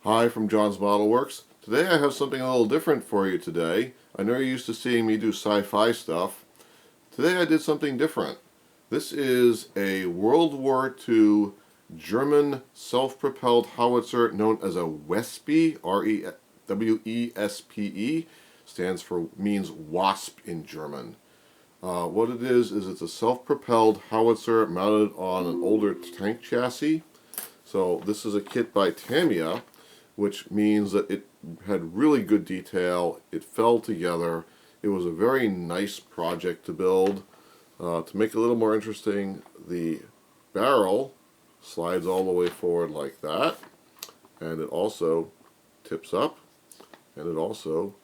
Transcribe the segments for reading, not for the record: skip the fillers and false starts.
Hi from John's Model Works. Today I have something a little different for you today. I know you're used to seeing me do sci-fi stuff. Today I did something different. This is a World War II German self-propelled howitzer known as a Wespe, R-E-W-E-S-P-E, means Wasp in German. What it is it's a self-propelled howitzer mounted on an older tank chassis. So this is a kit by Tamiya, which means that it had really good detail. It fell together. It was a very nice project to build. To make it a little more interesting, the barrel slides all the way forward like that, and it also tips up, and it also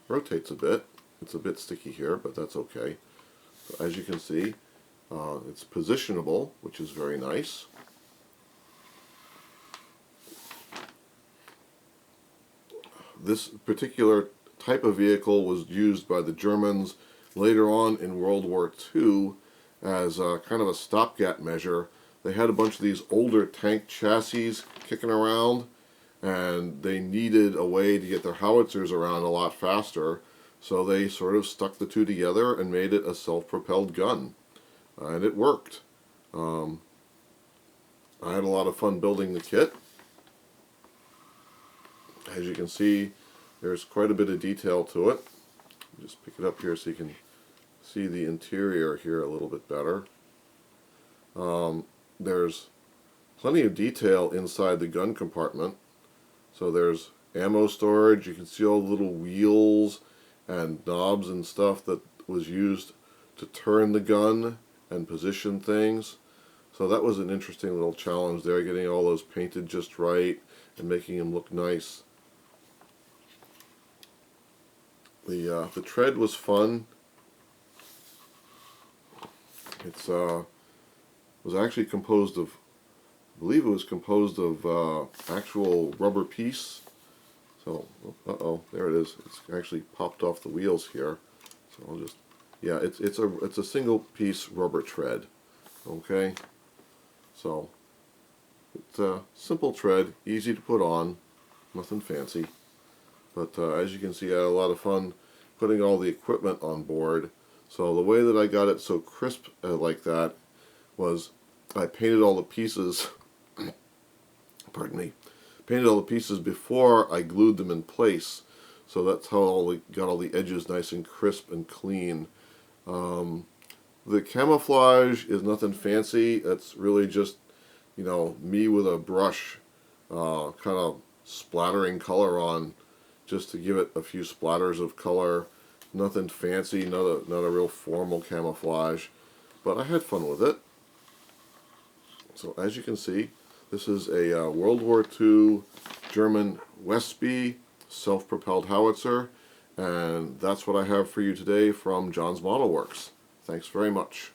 rotates a bit. It's a bit sticky here, but that's okay. So as you can see, it's positionable, which is very nice. This particular type of vehicle was used by the Germans later on in World War II as kind of a stopgap measure. They had a bunch of these older tank chassis kicking around, and they needed a way to get their howitzers around a lot faster, so they sort of stuck the two together and made it a self-propelled gun. And it worked. I had a lot of fun building the kit. As you can see, there's quite a bit of detail to it. Just pick it up here so you can see the interior here a little bit better. There's plenty of detail inside the gun compartment. So there's ammo storage. You can see all the little wheels and knobs and stuff that was used to turn the gun and position things. So that was an interesting little challenge there, getting all those painted just right and making them look nice. The tread was fun. It's was actually composed of, I believe it was composed of actual rubber piece. So, there it is. It's actually popped off the wheels here. So I'll just, yeah, it's a single piece rubber tread. Okay, so it's a simple tread, easy to put on, nothing fancy. But as you can see, I had a lot of fun putting all the equipment on board. So the way that I got it so crisp like that was I painted all the pieces, pardon me, painted all the pieces before I glued them in place. So that's how I got all the edges nice and crisp and clean. The camouflage is nothing fancy. It's really just, you know, me with a brush kind of splattering color on, just to give it a few splatters of color. Nothing fancy, not a real formal camouflage, but I had fun with it. So as you can see, this is a World War II German Wespe self-propelled howitzer, and that's what I have for you today from John's Model Works. Thanks very much.